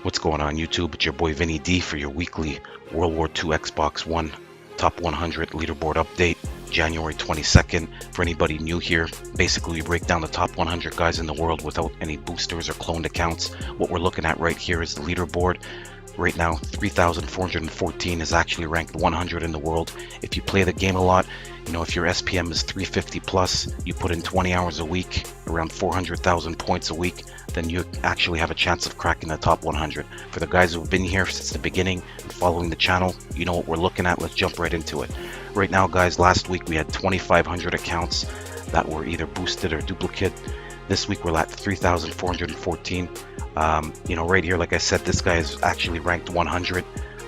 What's going on YouTube? It's your boy Vinny D for your weekly World War II Xbox One Top 100 Leaderboard Update, January 22nd. For anybody new here, basically we break down the top 100 guys in the world without any boosters or cloned accounts. What we're looking at right here is the leaderboard. Right now, 3,414 is actually ranked 100 in the world. If you play the game a lot, if your SPM is 350 plus, you put in 20 hours a week, around 400,000 points a week, then you actually have a chance of cracking the top 100. For the guys who have been here since the beginning and following the channel, you know what we're looking at. Let's jump right into it. Right now, guys, last week we had 2,500 accounts that were either boosted or duplicate. This week we're at 3,414. Right here, like I said, this guy is actually ranked 100.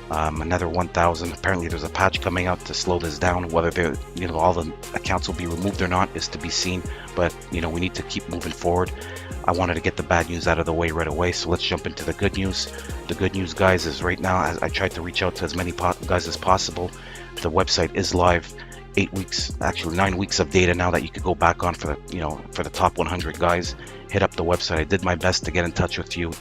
Another 1,000. Apparently there's a patch coming out to slow this down. Whether all the accounts will be removed or not is to be seen, but we need to keep moving forward. I wanted to get the bad news out of the way right away, so let's jump into the good news. The good news, guys, is right now I tried to reach out to as many guys as possible. The website is live. 8 weeks, actually 9 weeks of data now that you could go back on for the for the top 100 guys. Hit up the website. I did my best to get in touch with you.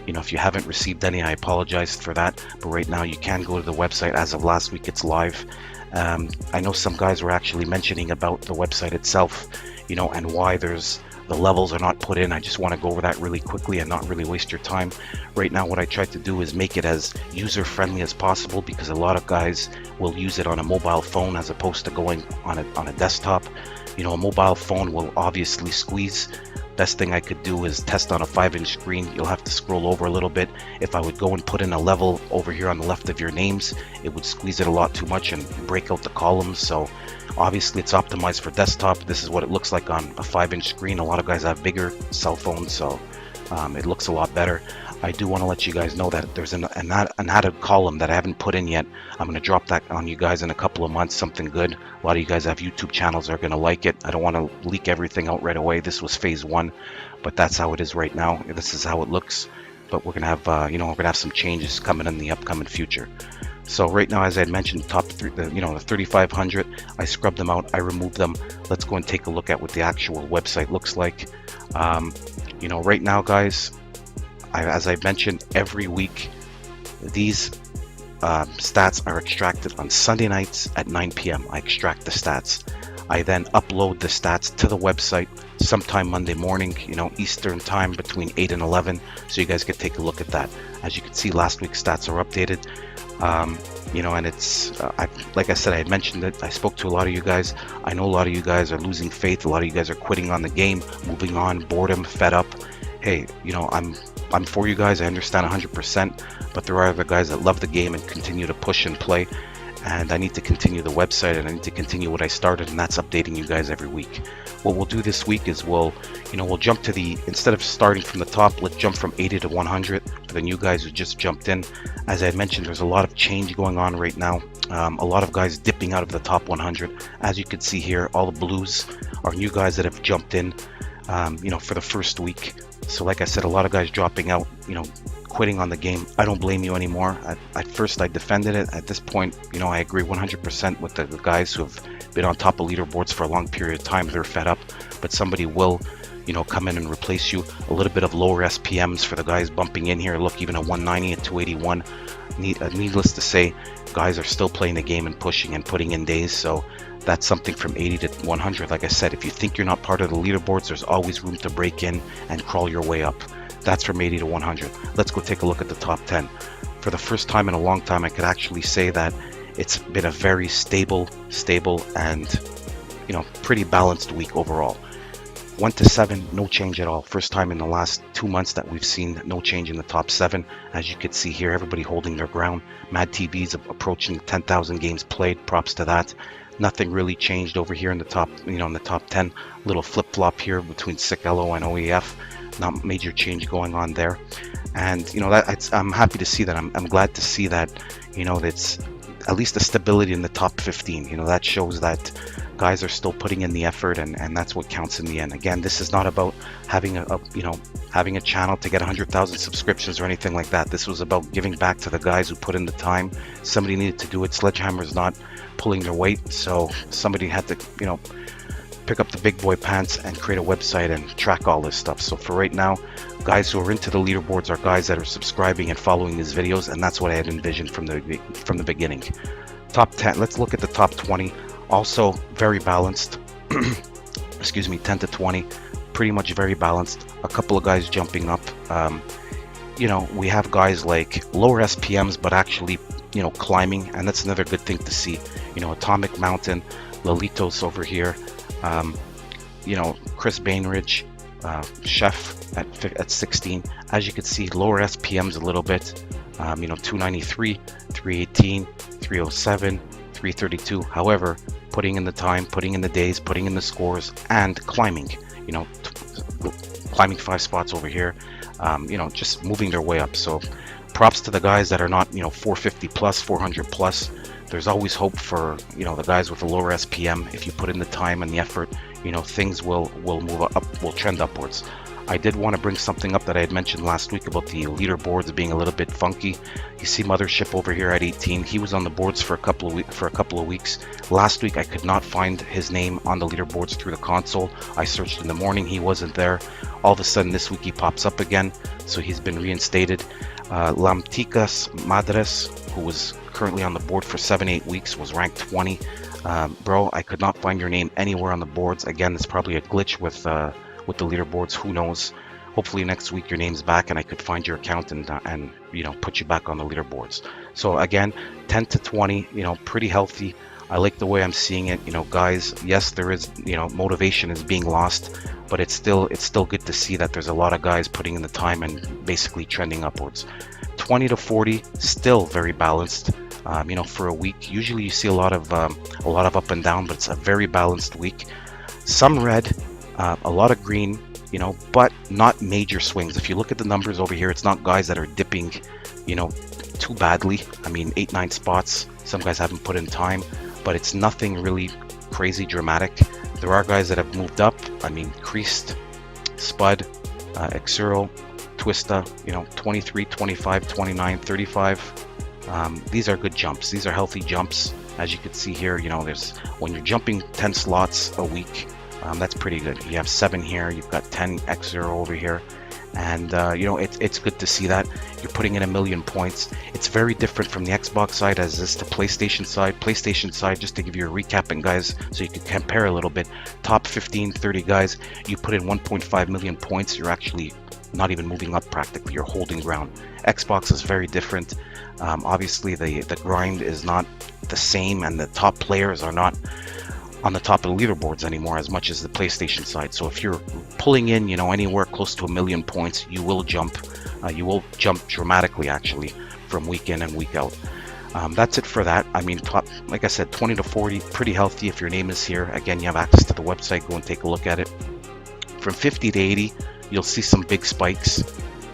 If you haven't received any, I apologize for that, but right now you can go to the website. As of last week, it's live. I know some guys were actually mentioning about the website itself, and why the levels are not put in. I just want to go over that really quickly and not really waste your time. Right now, what I tried to do is make it as user-friendly as possible, because a lot of guys will use it on a mobile phone as opposed to going on a desktop. A mobile phone will obviously squeeze. Best thing I could do is test on a 5-inch screen. You'll have to scroll over a little bit. If I would go and put in a level over here on the left of your names, it would squeeze it a lot too much and break out the columns. So obviously it's optimized for desktop. This is what it looks like on a 5-inch screen. A lot of guys have bigger cell phones, so it looks a lot better. I do want to let you guys know that there's an added column that I haven't put in yet. I'm going to drop that on you guys in a couple of months, something good. A lot of you guys have YouTube channels that are going to like it. I don't want to leak everything out right away. This was phase 1, but that's how it is right now. This is how it looks, but we're going to have we're going to have some changes coming in the upcoming future. So right now, as I had mentioned, top three, the 3,500, I scrubbed them out, I removed them. Let's go and take a look at what the actual website looks like. Right now, guys, as I mentioned, every week these stats are extracted on Sunday nights at 9 p.m. I extract the stats. I then upload the stats to the website sometime Monday morning, Eastern time, between 8 and 11, so you guys can take a look at that. As you can see, last week's stats are updated. And it's like I said, I had mentioned it. I spoke to a lot of you guys. I know a lot of you guys are losing faith. A lot of you guys are quitting on the game, moving on, boredom, fed up. Hey, I'm for you guys. I understand 100%, but there are other guys that love the game and continue to push and play. And I need to continue the website, and I need to continue what I started, and that's updating you guys every week. What we'll do this week is we'll jump to instead of starting from the top, let's jump from 80 to 100 for the new guys who just jumped in. As I had mentioned, there's a lot of change going on right now. A lot of guys dipping out of the top 100. As you can see here, all the blues are new guys that have jumped in, for the first week. So like I said, a lot of guys dropping out, quitting on the game. I don't blame you anymore. At first I defended it. At this point, I agree 100% with the guys who have been on top of leaderboards for a long period of time. They're fed up, but somebody will come in and replace you. A little bit of lower SPMs for the guys bumping in here. Look, even a 190 and 281. Needless to say, guys are still playing the game and pushing and putting in days. So that's something from 80 to 100. Like I said, if you think you're not part of the leaderboards, there's always room to break in and crawl your way up. That's from 80 to 100. Let's go take a look at the top 10. For the first time in a long time, I could actually say that it's been a very stable and pretty balanced week overall. 1 to 7, no change at all. First time in the last 2 months that we've seen no change in the top 7. As you can see here, everybody holding their ground. MadTV's approaching 10,000 games played. Props to that. Nothing really changed over here in the top, in the top 10. Little flip-flop here between SiCK ELLOOOO and OEF. Not major change going on there. And I'm happy to see that. I'm glad to see that that's at least the stability in the top 15. That shows that guys are still putting in the effort, and that's what counts in the end. Again, this is not about having a channel to get 100,000 subscriptions or anything like that. This was about giving back to the guys who put in the time. Somebody needed to do it. Sledgehammer's not pulling their weight, so somebody had to pick up the big boy pants and create a website and track all this stuff. So for right now, guys who are into the leaderboards are guys that are subscribing and following these videos, and that's what I had envisioned from the beginning. Top 10, let's look at the top 20. Also very balanced. Excuse me, 10 to 20, pretty much very balanced. A couple of guys jumping up. You know, we have guys like lower SPMs, but actually, you know, climbing, and that's another good thing to see. You know, AtomicMountain, Lolitos over here. You know, Kris Bainbridge, Chef at 16. As you can see, lower SPMs a little bit. You know, 293, 318, 307, 332. However, putting in the time, putting in the days, putting in the scores, and climbing. You know, climbing 5 spots over here. You know, just moving their way up. So props to the guys that are not, you know, 450 plus, 400 plus. There's always hope for, you know, the guys with the lower SPM. If you put in the time and the effort, you know, things will move up, will trend upwards. I did want to bring something up that I had mentioned last week about the leaderboards being a little bit funky. You see Mothership over here at 18. He was on the boards for a couple of weeks. Last week I could not find his name on the leaderboards through the console. I searched in the morning, he wasn't there. All of a sudden this week he pops up again, so he's been reinstated. Lamticas Madres, who was currently on the board for 7-8 weeks, was ranked 20. Bro, I could not find your name anywhere on the boards. Again, it's probably a glitch with the leaderboards, who knows. Hopefully next week your name's back and I could find your account and you know, put you back on the leaderboards. So again, 10 to 20, you know, pretty healthy. I like the way I'm seeing it. You know, guys, yes, there is, you know, motivation is being lost, but it's still good to see that there's a lot of guys putting in the time and basically trending upwards. 20 to 40, still very balanced. You know, for a week, usually you see a lot of up and down, but it's a very balanced week. Some red, a lot of green, you know, but not major swings. If you look at the numbers over here, it's not guys that are dipping, you know, too badly. I mean, 8-9 spots. Some guys haven't put in time, but it's nothing really crazy dramatic. There are guys that have moved up. I mean, Creased, Spud, Xero, Twista, you know, 23, 25, 29, 35. These are good jumps. These are healthy jumps. As you can see here, you know, there's, when you're jumping 10 slots a week, that's pretty good. You have 7 here, you've got 10 X0 over here, and you know, it's good to see that you're putting in 1,000,000 points. It's very different from the Xbox side as this to PlayStation side. PlayStation side, just to give you a recap, and guys, so you can compare a little bit, top 15, 30 guys, you put in 1.5 million points, you're actually not even moving up practically, you're holding ground. Xbox is very different. Obviously the grind is not the same, and the top players are not on the top of the leaderboards anymore as much as the PlayStation side. So if you're pulling in, you know, anywhere close to 1,000,000 points, you will jump dramatically actually from week in and week out. That's it for that. I mean, top, like I said, 20 to 40, pretty healthy. If your name is here, again, you have access to the website, go and take a look at it. From 50 to 80, you'll see some big spikes,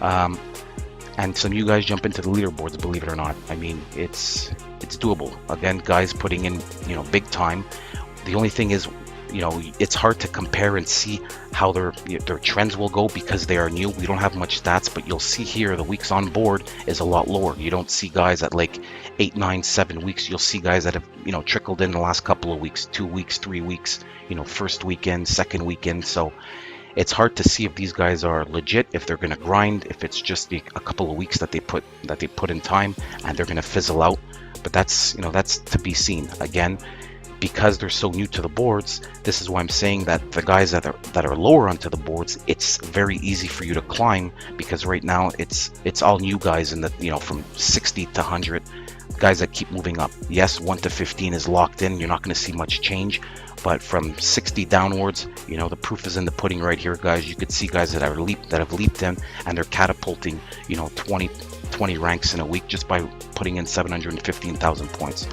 and some of you guys jump into the leaderboards, believe it or not. I mean, it's doable. Again, guys putting in, you know, big time. The only thing is, you know, it's hard to compare and see how their trends will go because they are new. We don't have much stats, but you'll see here the weeks on board is a lot lower. You don't see guys at like 8, 9, 7 weeks. You'll see guys that have, you know, trickled in the last couple of weeks, 2 weeks, 3 weeks, you know, first weekend, second weekend. So it's hard to see if these guys are legit, if they're going to grind, if it's just a couple of weeks that they put in time and they're going to fizzle out. But that's, you know, that's to be seen. Again, because they're so new to the boards, this is why I'm saying that the guys that are lower onto the boards, it's very easy for you to climb, because right now it's all new guys in the, you know, from 60 to 100 guys that keep moving up. Yes, 1 to 15 is locked in. You're not going to see much change, but from 60 downwards, you know, the proof is in the pudding right here, guys. You could see guys that have leaped in, and they're catapulting, you know, 20 ranks in a week just by putting in 715,000 points.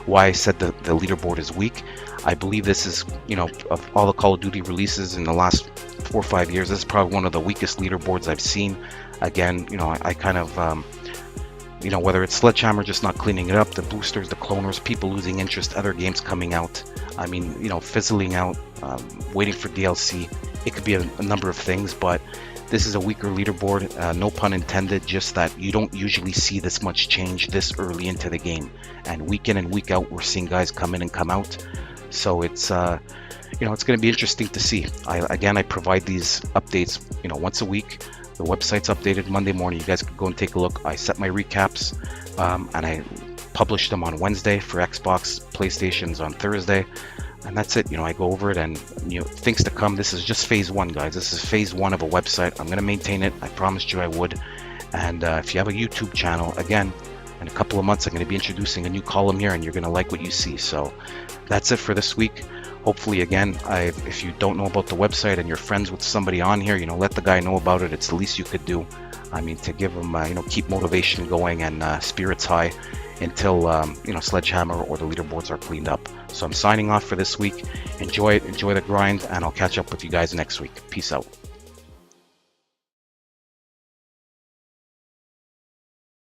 Why I said the leaderboard is weak, I believe this is, you know, of all the Call of Duty releases in the last 4 or 5 years, this is probably one of the weakest leaderboards I've seen. Again, you know, I kind of, you know, whether it's Sledgehammer just not cleaning it up, the boosters, the cloners, people losing interest, other games coming out, I mean, you know, fizzling out, waiting for DLC, it could be a number of things, but this is a weaker leaderboard, no pun intended, just that you don't usually see this much change this early into the game. And week in and week out, we're seeing guys come in and come out. So it's it's going to be interesting to see. I provide these updates once a week. The website's updated Monday morning. You guys can go and take a look. I set my recaps and I publish them on Wednesday for Xbox, PlayStations on Thursday, and that's it. I go over it, and things to come. This is just phase one, guys. This is phase one of a website. I'm going to maintain it. I promised you I would. And if you have a YouTube channel, again, in a couple of months I'm going to be introducing a new column here, and you're going to like what you see. So that's it for this week. Hopefully, again, if you don't know about the website and you're friends with somebody on here, let the guy know about it. It's the least you could do. I mean, to give him keep motivation going and spirits high until Sledgehammer or the leaderboards are cleaned up. So I'm signing off for this week. Enjoy it, enjoy the grind, and I'll catch up with you guys next week. Peace out.